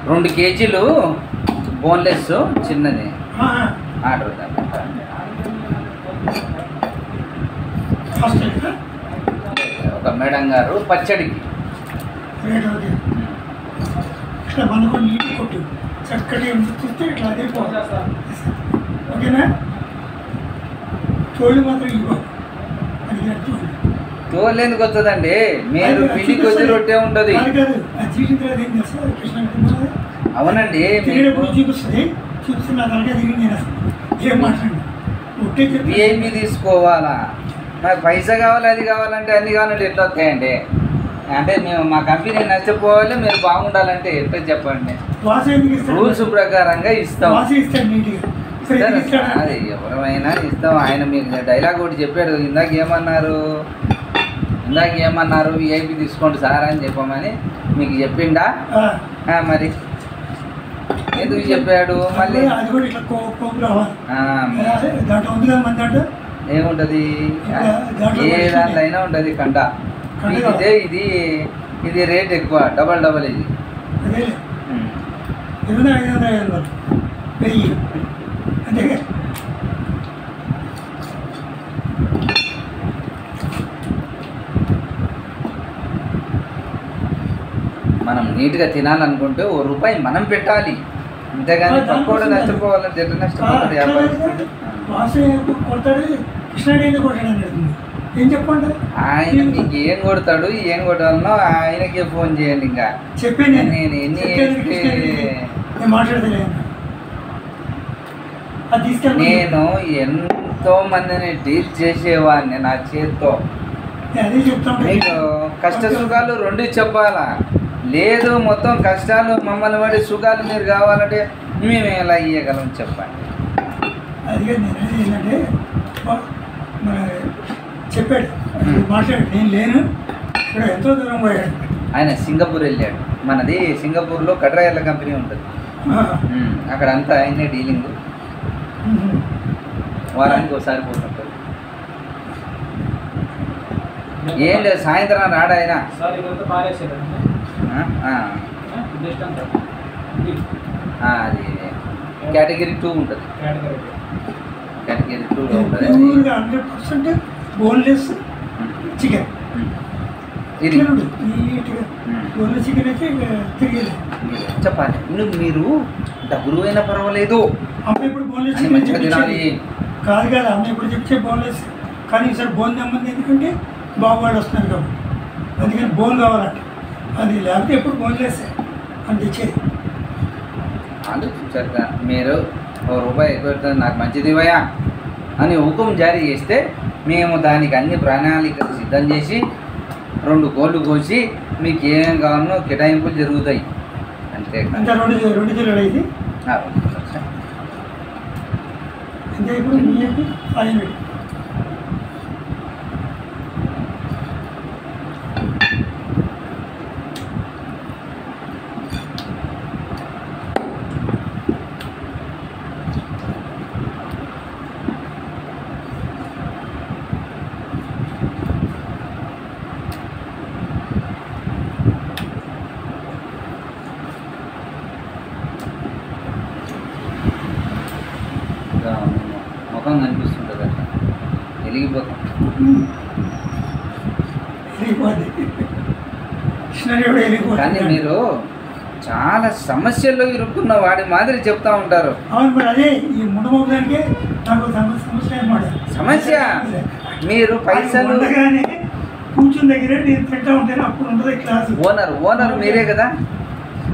2 కేజీలు బోన్లెస్ చిన్నది ఆర్డర్. ఒక మేడం గారు పచ్చడికి ఇట్లా మనకు నీటి కొట్టు చక్కటి చూస్తే ఇట్లా అదే ఓకేనా. తోళ్ళు మాత్రం ఇవ్వ అది తోలు ఎందుకు వస్తుందండి? మీరు పిండి కొద్ది రొట్టె ఉంటుంది. అవునండి, చూపిస్తుంది చూపిస్తే నా తలగా తిరిగి నేను ఏం మాట్లాడి విఐపి తీసుకోవాలా? నాకు పైసా కావాలి, అది కావాలంటే అన్ని కావాలంటే ఎట్లా వస్తాయండి? అంటే మేము మా కంపెనీ నష్టపోవాలి, మీరు బాగుండాలంటే ఎట్లా చెప్పండి? రూల్స్ ప్రకారంగా ఇస్తాం. అది ఎవరైనా ఇస్తాం. ఆయన మీకు డైలాగ్ ఒకటి చెప్పాడు ఇందాక ఏమన్నారు విఐపి తీసుకోండి సార్ అని చెప్పమని మీకు చెప్పిండా? మరి ఎందుకు చెప్పాడు? మళ్ళీ ఏముంటుంది? ఏ దాంట్లో అయినా ఉంటుంది కంట. ఇదే ఇది రేట్ ఎక్కువ, డబల్ ఇది. మనం నీట్గా తినాలనుకుంటే ₹1 మనం పెట్టాలి, అంతేగాని తక్కువ నష్టపోవాలని జట్టు నష్టపోతుంది. ఆయన మీకు ఏం కొడతాడు, ఏం కొట్టాలనో ఆయనకే ఫోన్ చేయండి. ఇంకా చెప్పండి. నేను నేను ఎంతో మందిని డీల్ చేసేవాడిని నా చేత్తో. మీకు కష్ట సుఖాలు 2 చెప్పాలా? లేదు మొత్తం కష్టాలు మమ్మల్ని పడి సుఖాలు మీరు కావాలంటే మేము ఎలా ఇవ్వగలం చెప్పండి. చెప్పాడు మాట్లాడు, నేను లేను ఇక్కడ ఎంతో దూరం పోయాడు. ఆయన సింగపూర్ వెళ్ళాడు. మనది సింగపూర్లో కట్రాయర్ల కంపెనీ ఉంటుంది, అక్కడ అంతా ఆయనే డీలింగ్. వారానికి ఒకసారి పోతుంటారు. ఏం లేదు, సాయంత్రం రాడు ఆయన. అది కేటగిరీ 2 ఉంటుంది. కేటగిరీ 2లో ఉంటుంది. 100% బోన్లెస్ చికెన్. ఇది బోన్లెస్ చికెన్ అయితే తిరిగేది చెప్పాలి. మీరు డబ్బులు అయినా పర్వాలేదు, అమ్మ ఇప్పుడు బోన్లెస్ మంచిగా తినాలి. కాదు కదా అమ్మ ఇప్పుడు చెప్తే బోన్లెస్, కానీ ఈసారి బోన్ తెమ్మంది ఎందుకంటే బాగువాడు వస్తున్నారు కాబట్టి, అందుకని బోన్ కావాలంట. అది లేకపోతే ఎప్పుడు బోన్లెస్ అని తెచ్చేది. ఆలోచించారు మీరు ₹1 ఎక్కువ నాకు మంచిది ఇవ్వయా అని హుకుం జారీ చేస్తే మేము దానికి అన్ని ప్రణాళికలు సిద్ధం చేసి 2 కోళ్ళు కోసి మీకు ఏం కావాలనో కేటాయింపులు జరుగుతాయి. అంతే. అంటే 2 కిలోలు అయితే అంతే. ఇప్పుడు మీకు 500 ముఖం కనిపిస్తుంటుంది, అట్లా వెలిగిపోతాం. కానీ మీరు చాలా సమస్యల్లో ఇరుక్కున్న వాడి మాదిరి చెప్తా ఉంటారు. అవును మరి అదే ఈ ముండమోదానికే నాకు సమస్య అన్నమాట. సమస్య మీరు పైసలు కూర్చుని దగ్గర నేను తింటా ఉంటాను, అప్పుడు ఉంటుంది క్లాస్. ఓనర్ మీరే కదా,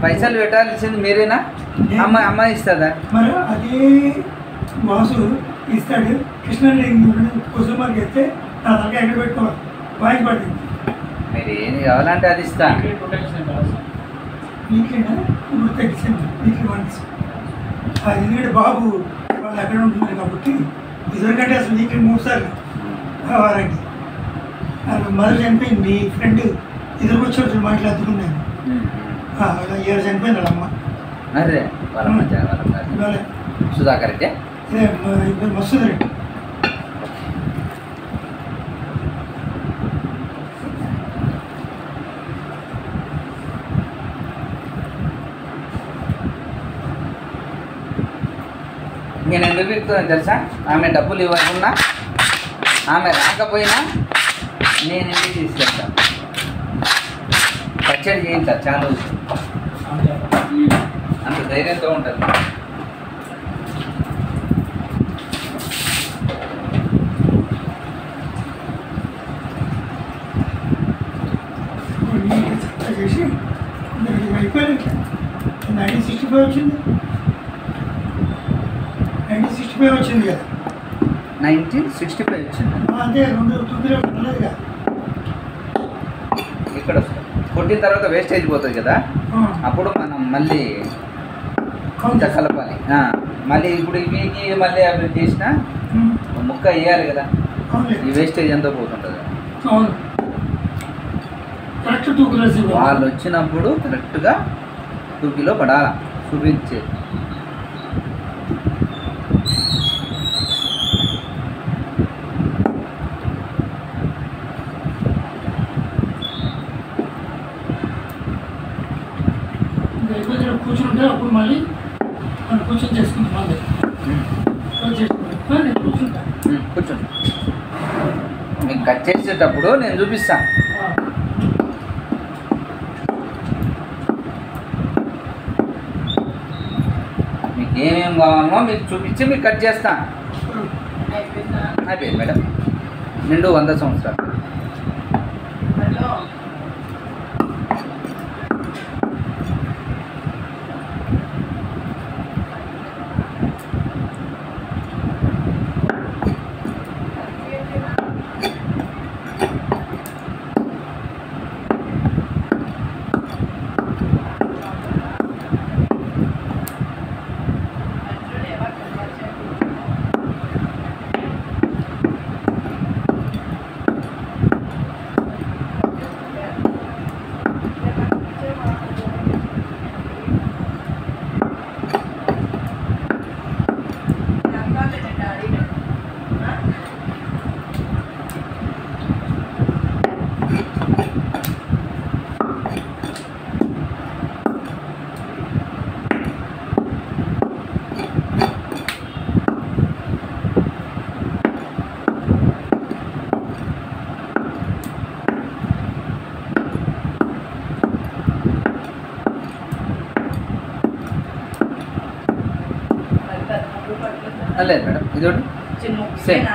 పైసలు పెట్టాల్సింది మీరేనా? అమ్మాయి ఇస్తుందా? మరి అదే వాసు ఇస్తాడు. కృష్ణారెడ్డి కుసుమార్కి ఇస్తే నా తలగా ఎక్కడ పెట్టుకోవాలి, వాయిస్ పడుతుంది. మీరు ఏది కావాలంటే అది ఇస్తా. వీక్లీనా ఇప్పుడు తగ్గించండి, వీక్లీ 1 అది. ఎందుకంటే బాబు వాళ్ళు ఎక్కడ ఉంటున్నారు కాబట్టి ఇదివరకంటే అసలు వీక్లీ 3 సార్లు వారానికి. మదర్ చనిపోయింది, మీ ఫ్రెండ్ ఎదురుకొచ్చి మాట్లాడుతున్నాను. అలా 7 చనిపోయింది వాళ్ళ అమ్మ. అదే సుధాకర్ రెడ్డి, మసూద్ రెడ్డి. నేను ఎందుకు చెప్తున్నాను తెలుసా? ఆమె డబ్బులు ఇవ్వకుండా, ఆమె రాకపోయినా నేను ఇంటికి తీసుకెళ్తాను. పచ్చడి చేయించాలి చాలా రోజులు, అంత ధైర్యంతో ఉంటుంది. చేసి అయిపోయింది. 1965 వచ్చింది. 1965 వచ్చింది కదా. 1965 వచ్చింది. అంతే 2 ఉండదుగా. ఇక్కడ కొట్టిన తర్వాత వేస్టేజ్ పోతుంది కదా, అప్పుడు మనం మళ్ళీ ఇంత కలపాలి. మళ్ళీ ఇప్పుడు ఇవి మళ్ళీ అవి చేసిన ముక్క వేయాలి కదా, ఈ వేస్టేజ్ ఎంతో పోతుంటుంది. వాళ్ళు వచ్చినప్పుడు కరెక్ట్గా 2 కిలో పడాలా చూపించేది. కూర్చుంటే అప్పుడు మళ్ళీ మనం కూర్చొని చేసుకుంటాం. మళ్ళీ కూర్చోండి, మీకు కట్ చేసేటప్పుడు నేను చూపిస్తాను. మీకు ఏమేమి కావాలో మీకు చూపించి మీకు కట్ చేస్తాను. అయిపోయింది మేడం. నిండు 100 సంవత్సరాలు. లేదు మేడం, ఇది ఒకటి సేమ్.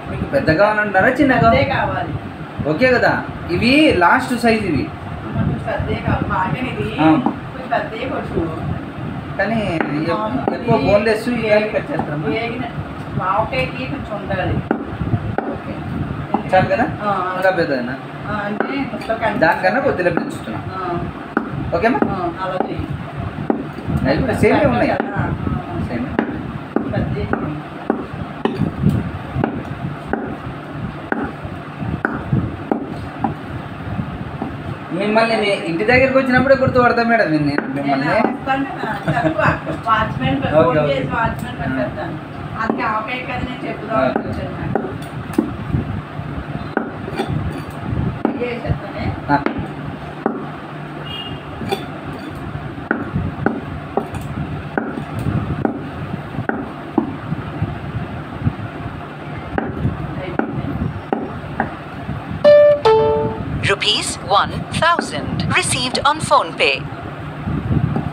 మీకు పెద్దగా కావాలంటారా చిన్నగా కావాలి? ఓకే కదా, ఇవి లాస్ట్ సైజ్ ఇవి, కానీ ఎక్కువ బోన్లెస్ కట్ చేస్తాం. చాలు కదా, ఇంకా పెద్దనా దానికన్నా కొద్దిగా పెంచుతున్నాం. ఓకేమ్మా, సేమే ఉన్నాయి. సేమ్ మిమ్మల్ని మీ ఇంటి దగ్గరికి వచ్చినప్పుడే గుర్తుపడతాం మేడం నేను మిమ్మల్ని. ₹1,000 received on PhonePe.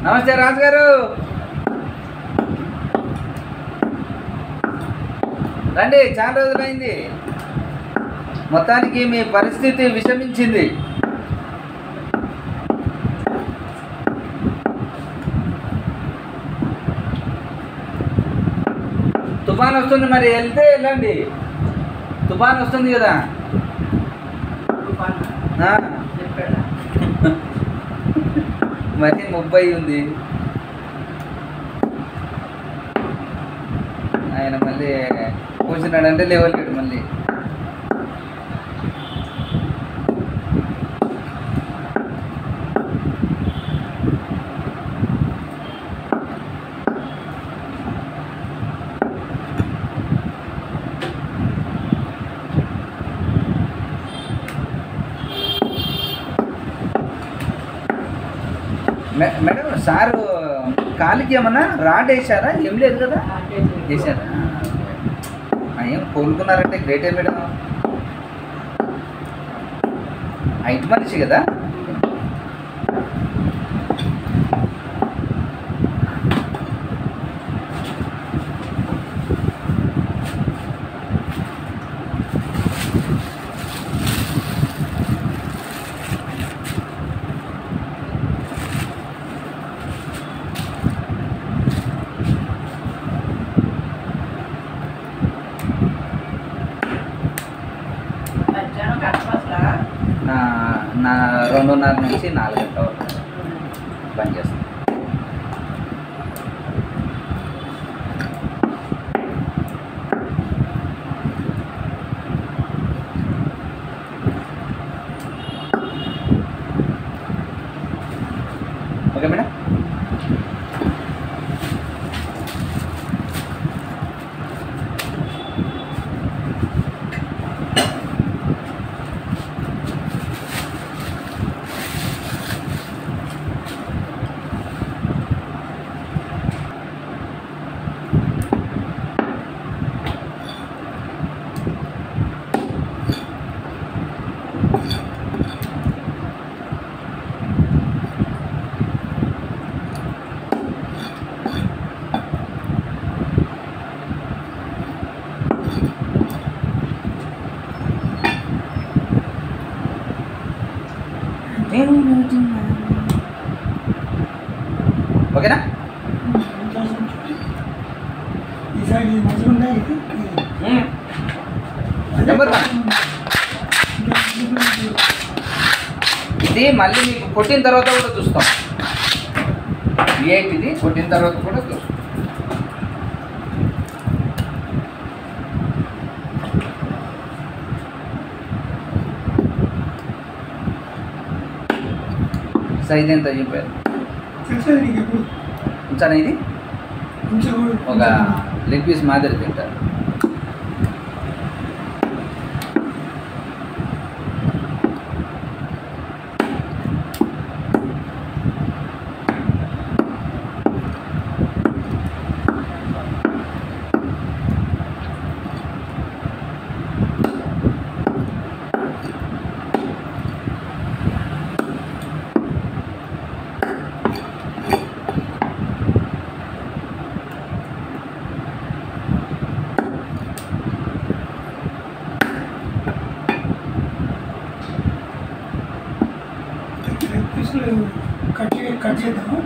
నమస్తే రాజు గారు, రండి. చాలా రోజులైంది. మొత్తానికి మీ పరిస్థితి విషమించింది. తుఫాన్ వస్తుంది, మరి వెళ్తే వెళ్ళండి. తుఫాన్ వస్తుంది కదా. మరి 30 ఉంది. ఆయన మళ్ళీ కూర్చున్నాడంటే లేవలేడు మళ్ళీ. మేడం సారు కాలికి ఏమన్నా రాడ్ వేసారా? ఏం లేదు కదా, వేసారా? ఏం కోలుకున్నారంటే గ్రేటే మేడం. హైట్ మనిషి కదా. నా 2:30 నుంచి 4 గంటల వరకు పని చేస్తాను. Okay madam. ఓకేనా? నెంబర్ 1 ఇది మళ్ళీ మీకు కొట్టిన తర్వాత కూడా చూస్తాం. ఇది కొట్టిన తర్వాత కూడా చూస్తాం. సైజ్ ఎంత చెప్పారు? ఉంచానా? ఇది ఒక లెగ్ పీస్ మాదిరి తింటారు.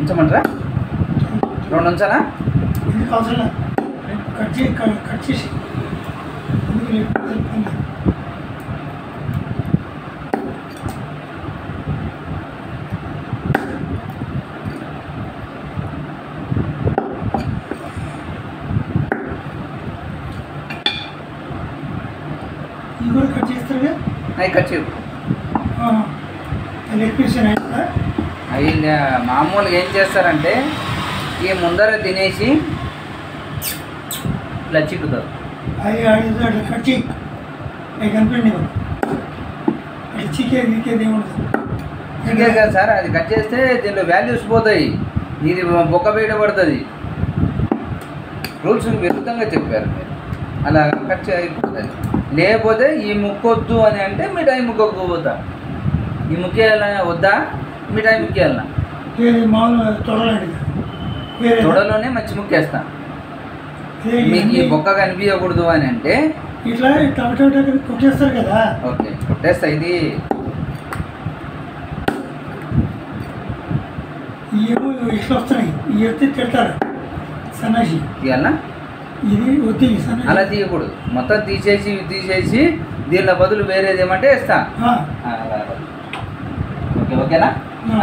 ఉంచమంటారా? 2 ఉంచాలా? కట్ చేసి ఇది కూడా కట్ చేస్తారుగా? కట్ చేయు. అయ్యిందా? మామూలుగా ఏం చేస్తారంటే ఈ ముందర తినేసి ఇలా చిక్కుతారు. కట్ చేయి కనిపిండి చిక్కేది ఏముంటుంది? చిక్కే కదా సార్, అది కట్ చేస్తే దీనిలో వాల్యూస్ పోతాయి, ఇది బొక్క బయట పడుతుంది. రూల్స్ విరుద్ధంగా చెప్పారు మీరు, అలా కట్ చేయకపోతుంది. లేకపోతే ఈ ముక్కొద్దు అని అంటే మిఠాయి ముక్కకు పోతా. ఈ ముక్కేయాల వద్దా? మిఠాయి ముక్కేయాలన్నా? తొడలోనే మంచి ముక్కేస్తా. మీకు ఈ బొక్క కనిపించకూడదు అని అంటే ఇట్లా కొట్టేస్తారు కదా. ఓకే, కొట్టేస్తా. ఇది ఇట్లా వస్తున్నాయి, ఇవి వస్తే తిడతారు సన్నాసి. తీయాలన్నా? ఇది వద్దు, అలా తీయకూడదు. మొత్తం తీసేసి దీనిలో బదులు వేరేది ఏమంటే వేస్తా. ఓకే, ఓకేనా?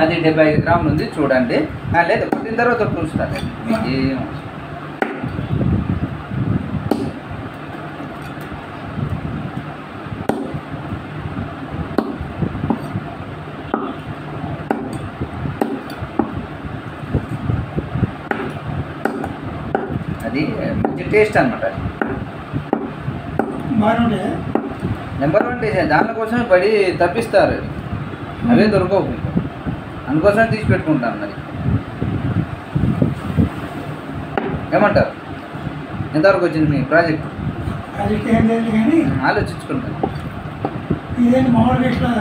అది 75 గ్రాములు ఉంది చూడండి. లేదు, కొట్టిన తర్వాత చూస్తాను. అది మంచి టేస్ట్ అనమాట. Number 1 taste. దానికోసమే పడి తప్పిస్తారు, అవే దొరకవు. అందుకోసమే తీసి పెట్టుకుంటాను మరి. ఏమంటారు? ఎంతవరకు వచ్చింది మీ ప్రాజెక్ట్? ప్రాజెక్ట్ ఏం లేదు కానీ ఆలోచించుకుంటాను. ఇదేంటి మామూలుగా ఇట్లా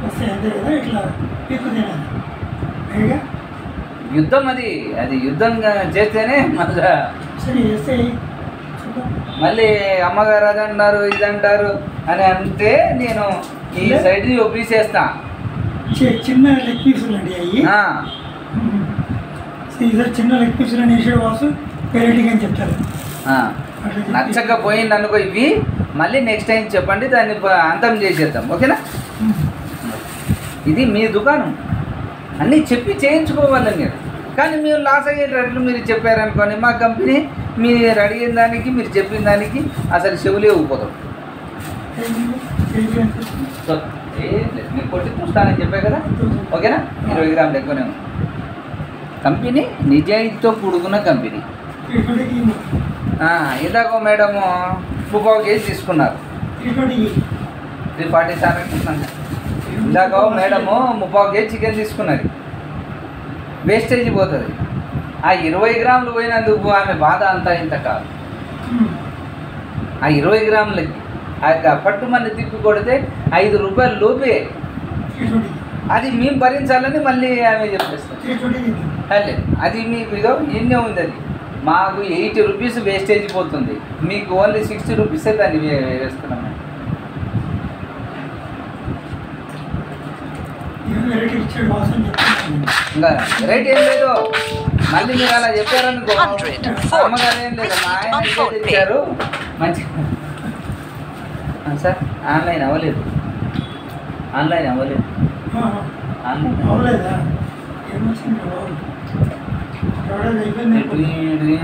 వస్తాయి అంతే కదా, ఇట్లా పీక్కు తినాలి పైగా యుద్ధం అది యుద్ధంగా చేస్తేనే మళ్ళీ సరే వేస్తే చూద్దాం. మళ్ళీ అమ్మగారు అది అంటారు ఇది అంటారు అని అంటే నేను ఈ సైడ్ ఒప్పిసేస్తా. చిన్న లెగ్ పీసులు అండి అవి. ఈసారి చిన్న లెగ్ పీసులు అని వేసాడు వాసు వెరైటీగా అని చెప్తారు. నచ్చకపోయింది అనుకో ఇవి, మళ్ళీ నెక్స్ట్ టైం చెప్పండి, దాన్ని అంతం చేసేద్దాం. ఓకేనా? ఇది మీ దుకాణం, అన్నీ చెప్పి చేయించుకోవాలి మీరు. కానీ మీరు లాస్ అయ్యేటట్లు మీరు చెప్పారనుకోండి, మా కంపెనీ మీరు అడిగిన దానికి మీరు చెప్పిన దానికి అసలు చెవులే ఊపోతాం. సో ఏం లేదు, మీరు కొట్టి చూస్తానని చెప్పే కదా. ఓకేనా? 20 గ్రాములు ఎక్కువనే ఉంది. కంపెనీ నిజాయితీతో కూడుకున్న కంపెనీ. ఇందాక మేడము 3 కేజీ తీసుకున్నారు, 340 సార్. ఇందాక మేడము 3 కేజీ చికెన్ తీసుకున్నది, వేస్టేజ్ పోతుంది. ఆ 20 గ్రాములు పోయినందుకు ఆమె బాధ అంతా ఇంత కాదు. ఆ 20 గ్రాములకి ఆ పట్టుమని తిప్పి కొడితే 5 రూపాయలు లోపే, అది మేము భరించాలని మళ్ళీ ఆమె చెప్పేస్తాం. లేదు, అది మీకు ఇదో ఎన్నో ఉంది. అది మాకు 80 రూపీస్ వేస్టేజ్ పోతుంది, మీకు ఓన్లీ 60 రూపీసే దాన్ని వేస్తున్నాం. ఇంకా రైట్ ఏం లేదు, మళ్ళీ మీరు అలా చెప్పారనుకో అమ్మగారు ఏం లేదు, మా ఆయన తెచ్చారు మంచి. సార్ ఆన్లైన్ అవ్వలేదు, ఆన్లైన్ అవ్వలేదు,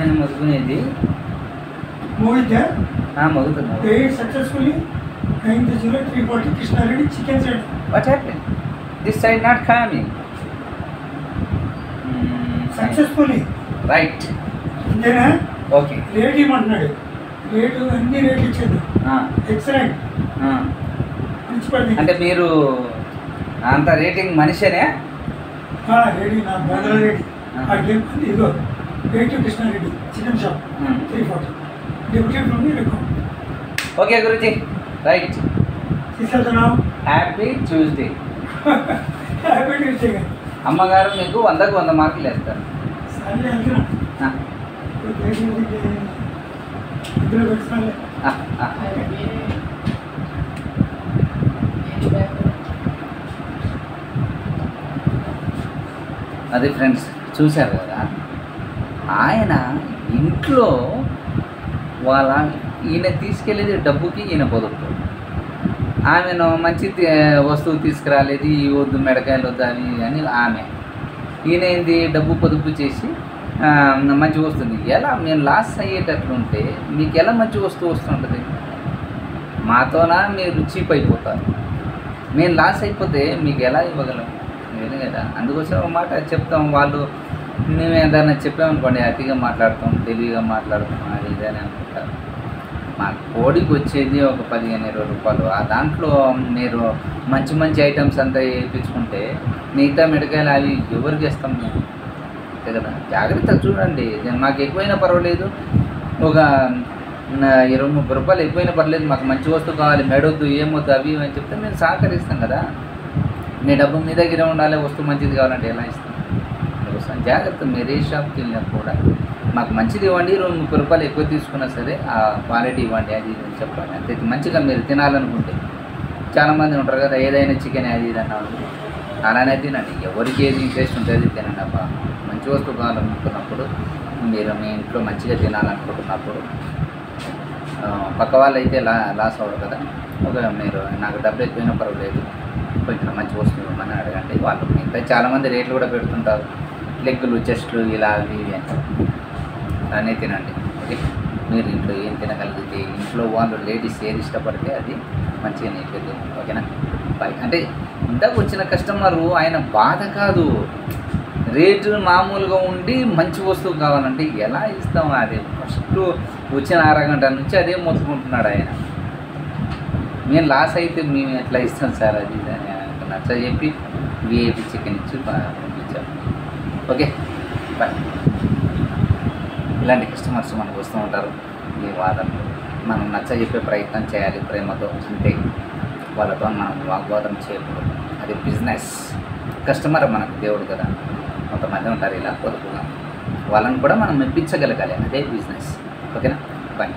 అని మొదలుకునేది మగుతుంది. What happened? This side not coming. Successfully. Right. అంతేనా? Okay. రేట్ ఇవ్వమంటున్నాడు, రేటు అన్ని రేట్లు ఇచ్చేది. ఎక్సలెంట్. అంటే మీరు అంత రేటింగ్ మనిషేనే? రేటింగ్ నా బోధన రేటింగ్. ఇదిగో rate Krishna Reddy chicken shop 340 deputy from record. Okay guruji, right. తీసుకెళ్తున్నాం. Happy Tuesday. Happy Tuesday. అమ్మగారు మీకు 100కు 100 మార్కులు వేస్తారు. సరే వెళ్తున్నా. ఇందులో పెట్టుకోలే. అది ఫ్రెండ్స్ చూశారు కదా, ఆయన ఇంట్లో వాళ్ళ ఈయన తీసుకెళ్ళేది డబ్బుకి, ఈయన పొదుపు. ఆమెను మంచి వస్తువు తీసుకురాలేదు, ఈ వద్దు మెడకాయలు వద్దు అని ఆమె. ఈయన ఏంది డబ్బు పొదుపు చేసి మంచి వస్తుంది. ఎలా మేము లాస్ అయ్యేటట్లుంటే మీకు ఎలా మంచి వస్తువు వస్తుంటుంది? మాతోనా మీరు చీప్ అయిపోతారు. మేము లాస్ అయిపోతే మీకు ఎలా ఇవ్వగలం? లేదు కదా. అందుకోసం ఒక మాట చెప్తాం, వాళ్ళు మేము ఏదైనా చెప్పామనుకోండి అతిగా మాట్లాడతాం, తెలివిగా మాట్లాడతాం, అది ఇదని అనుకుంటారు. మా కోడికి వచ్చేది ఒక 15-20 రూపాయలు. ఆ దాంట్లో మీరు మంచి మంచి ఐటమ్స్ అంతా వేయించుకుంటే మిగతా మిడకాయలు అవి ఎవరికి ఇస్తాం మేము? అంతే కదా. జాగ్రత్తగా చూడండి, మాకు ఎక్కువైనా పర్వాలేదు, ఒక 20-30 రూపాయలు ఎక్కువైనా పర్లేదు, మాకు మంచి వస్తువు కావాలి, మెడొద్దు ఏమొద్దు అవి అని చెప్తే మేము సహకరిస్తాం కదా. మీ డబ్బు మీ దగ్గర ఉండాలి, వస్తువు మంచిది కావాలంటే ఎలా ఇస్తాం? అందుకోసం జాగ్రత్త. మీరు ఏ షాప్కి వెళ్ళినా కూడా మాకు మంచిది ఇవ్వండి, 20-30 రూపాయలు ఎక్కువ తీసుకున్నా సరే ఆ క్వాలిటీ ఇవ్వండి, అది ఇది అని చెప్పాలి. అంతే. మంచిగా మీరు తినాలనుకుంటే చాలామంది ఉంటారు కదా, ఏదైనా చికెన్ అది ఇది అన్నా అలానే తినండి. ఎవరికి ఏది ఇంట్రెస్ట్ ఉంటుంది తినండి. అబ్బా మంచి వస్తువు కావాలనుకున్నప్పుడు, మీరు మీ ఇంట్లో మంచిగా తినాలనుకుంటున్నప్పుడు పక్క వాళ్ళు అయితే లాస్ అవ్వరు కదా. ఒక మీరు నాకు డబ్బు ఎక్కువైనా పర్వాలేదు, కొంచెం మంచి వస్తువు ఇవ్వమని అడగండి. వాళ్ళు మిగతా చాలామంది రేట్లు కూడా పెడుతుంటారు, లెగ్గులు చెస్ట్లు ఇలా అవి ఇవి అని. అలానే తినండి. ఓకే, మీరు ఇంట్లో ఏం తినగలిగితే, ఇంట్లో వాళ్ళు లేడీస్ ఏది ఇష్టపడితే అది మంచిగా నేర్పేది. ఓకేనా? బాయ్. అంటే ఇందాక వచ్చిన కస్టమరు ఆయన బాధ కాదు, రేటు మామూలుగా ఉండి మంచి వస్తువు కావాలంటే ఎలా ఇస్తాం? అదే ఫస్ట్ వచ్చిన అరగంట నుంచి అదే మొత్తుకుంటున్నాడు ఆయన. మేము లాస్ అయితే మేము ఎట్లా ఇస్తాం సార్ అది అని నచ్చ చెప్పి విఐపి చికెన్ ఇచ్చి పంపించాం. Okay, bye. ఇలాంటి కస్టమర్స్ మనకు వస్తూ ఉంటారు. ఈ వాదనలు మనం నచ్చ చెప్పే ప్రయత్నం చేయాలి ప్రేమతో, అంటే వాళ్ళతో మనం వాగ్వాదం చేయకూడదు. అది బిజినెస్. కస్టమర్ మనకు దేవుడు కదా, కొంతమంది ఉంటారు ఇలా పొదుపుగా, వాళ్ళని కూడా మనం మెప్పించగలగాలి. అదే బిజినెస్. ఓకేనా? బాయ్.